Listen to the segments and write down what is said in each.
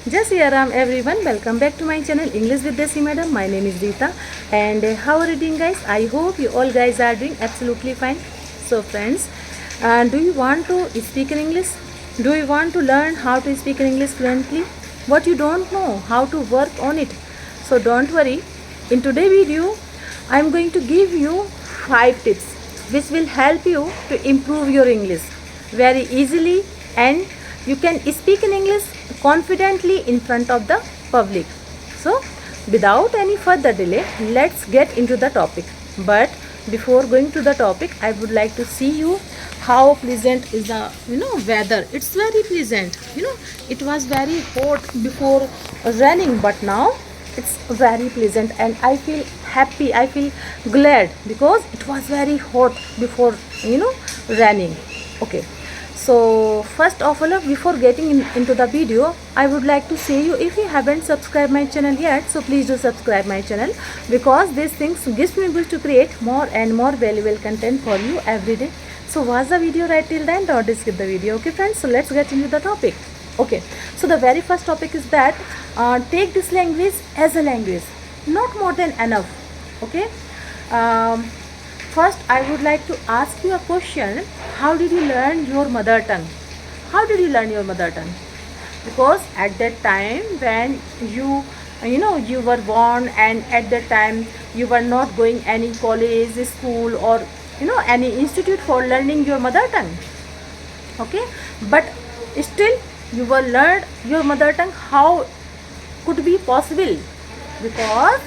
Jai Siya Ram everyone, welcome back to my channel English with Desi Madam. My name is Rita and how are you doing guys? I hope you all guys are doing absolutely fine. So friends, do you want to speak in English? Do you want to learn how to speak in English fluently? What you don't know, how to work on it? So don't worry, in today's video, I am going to give you 5 tips which will help you to improve your English very easily and you can speak in English confidently in front of the public. So without any further delay, let's get into the topic. But before going to the topic, I would like to see you how pleasant is the weather. It's very pleasant. It was very hot before raining, but now it's very pleasant and I feel happy, I feel glad because it was very hot before raining. Okay, so first of all, before getting into the video, I would like to say you, if you haven't subscribed my channel yet, so please do subscribe my channel because these things gives me able to create more and more valuable content for you every day. So watch the video right till the end, or skip the video. Okay friends, so let's get into the topic. Okay, so the very first topic is that take this language as a language, not more than enough. Okay, um, first I would like to ask you a question. How did you learn your mother tongue? How did you learn your mother tongue? Because at that time when you were born, and at that time you were not going any college, school, or any institute for learning your mother tongue. Okay, but still you were learned your mother tongue. How could be possible? Because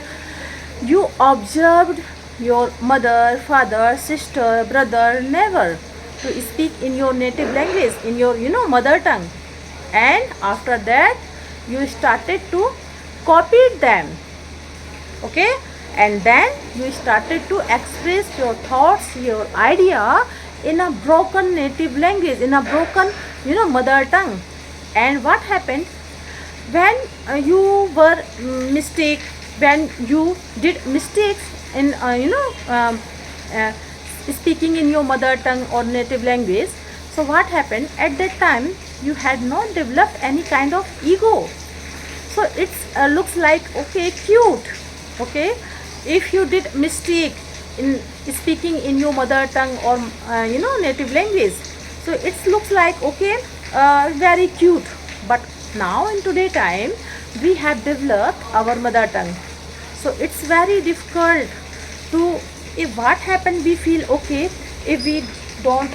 you observed your mother, father, sister, brother never to speak in your native language, in your mother tongue, and after that you started to copy them. Okay, and then you started to express your thoughts, your idea in a broken native language, in a broken mother tongue. And what happened when you were mistake, when you did mistakes in uh, speaking in your mother tongue or native language? So what happened at that time? You had not developed any kind of ego, so it looks like okay, cute. Okay, if you did mistake in speaking in your mother tongue or native language, so it looks like okay, very cute. But now in today time we have developed our mother tongue, so it's very difficult to, if what happened we feel okay if we don't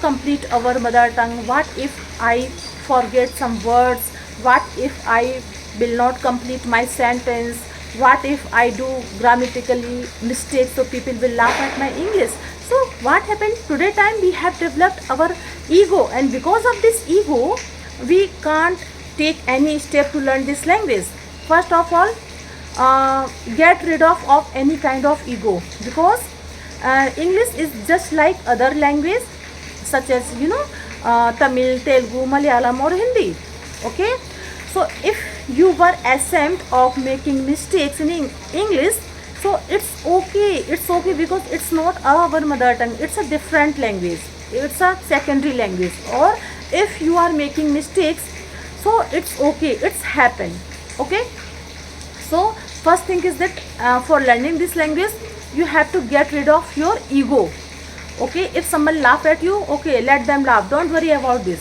complete our mother tongue. What if I forget some words? What if I will not complete my sentence? What if I do grammatically mistakes, so people will laugh at my English? So what happened today time, we have developed our ego, and because of this ego we can't take any step to learn this language. First of all, get rid of any kind of ego, because English is just like other language such as Tamil, Telugu, Malayalam or Hindi. Okay, so if you were ashamed of making mistakes in English, so it's okay because it's not our mother tongue, it's a different language, it's a secondary language. Or if you are making mistakes, so it's okay, it's happened. Okay, so first thing is that for learning this language you have to get rid of your ego. Okay, if someone laugh at you, okay, let them laugh, don't worry about this.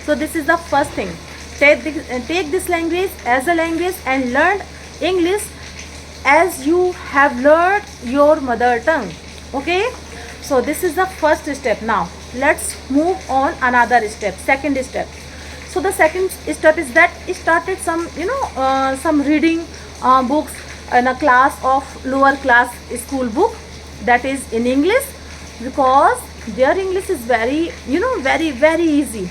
So this is the first thing. Take this language as a language and learn English as you have learned your mother tongue. Okay, so this is the first step. Now let's move on another step, second step. So the second step is that started some reading books in a class of lower class school book, that is in English, because their English is very very easy.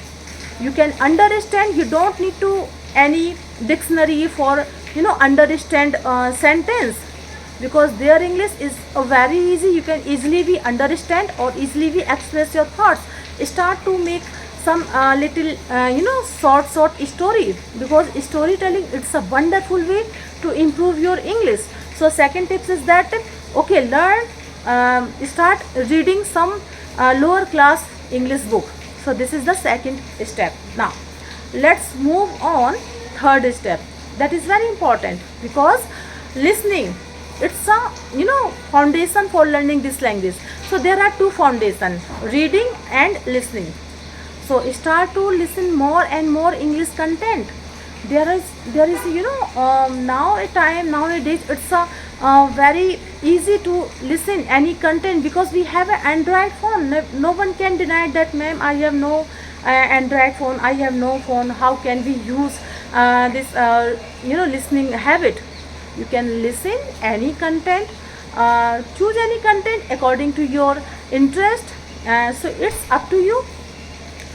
You can understand, you don't need to any dictionary for understand sentence, because their English is very easy. You can easily be understand or easily be express your thoughts. Start to make some little short story, because storytelling, it's a wonderful way to improve your English. So second tips is that okay, learn start reading some lower class English book. So this is the second step. Now let's move on third step. That is very important because listening, it's a foundation for learning this language. So there are two foundation, reading and listening. So start to listen more and more English content. There is nowadays it's a very easy to listen any content because we have an Android phone. No one can deny that, ma'am, I have no Android phone, I have no phone. How can we use this listening habit? You can listen any content, choose any content according to your interest. So it's up to you.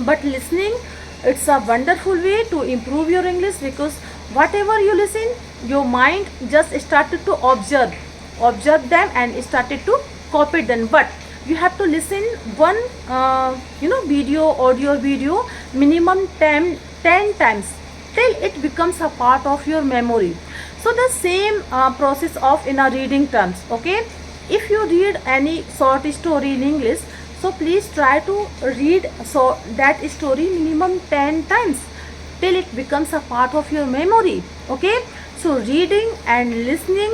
But listening, it's a wonderful way to improve your English because whatever you listen, your mind just started to observe them and started to copy them. But you have to listen one audio video minimum 10 times till it becomes a part of your memory. So the same process of in a reading terms. Okay, if you read any short story in English, so please try to read so that story minimum 10 times till it becomes a part of your memory. Okay, so reading and listening,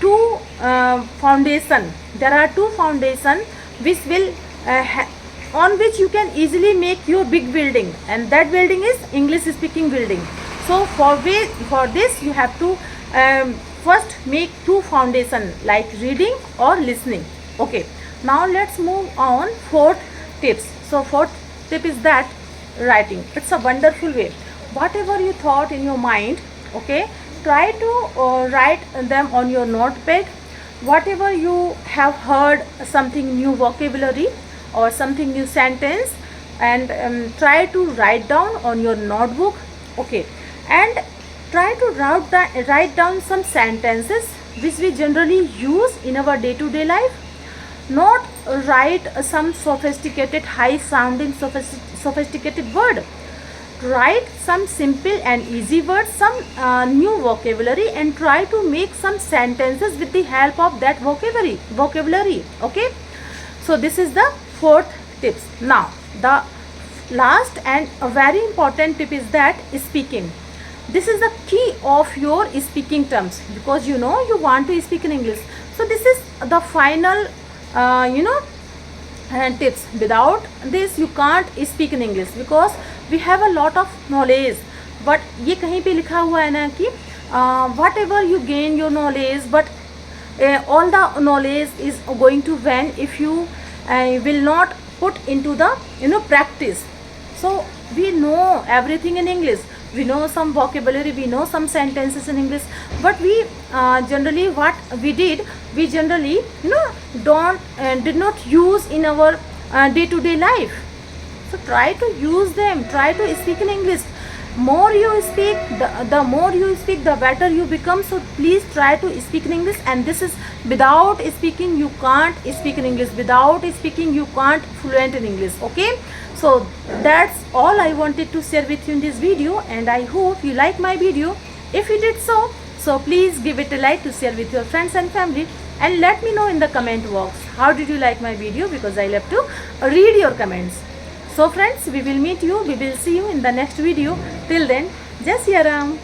two foundation. There are two foundation which will on which you can easily make your big building, and that building is English speaking building. So for this you have to first make two foundation like reading or listening. Okay, now let's move on fourth tips. So fourth tip is that writing. It's a wonderful way. Whatever you thought in your mind, okay, try to write them on your notepad. Whatever you have heard, something new vocabulary or something new sentence, and try to write down on your notebook. Okay, and try to write down some sentences which we generally use in our day-to-day life. Not write some sophisticated, high sounding sophisticated word. Write some simple and easy words, some new vocabulary, and try to make some sentences with the help of that vocabulary. Okay, so this is the fourth tips. Now the last and a very important tip is that speaking. This is the key of your speaking terms because you want to speak in English. So this is the final tips. Without this you can't speak in English because we have a lot of knowledge, but ये कहीं पे लिखा हुआ है ना कि whatever you gain your knowledge, but all the knowledge is going to vain if you will not put into the practice. So we know everything in English, we know some vocabulary, we know some sentences in English, but we generally what we did, we generally did not use in our day-to-day life. So try to use them, try to speak in English. More you speak, the more you speak, the better you become. So please try to speak in English. And this is without speaking you can't speak in English, without speaking you can't fluent in English. Okay, so that's all I wanted to share with you in this video, and I hope you like my video. If you did so please give it a like, to share with your friends and family, and let me know in the comment box how did you like my video, because I love to read your comments. So friends, we will see you in the next video. Till then, Jai Siya Ram.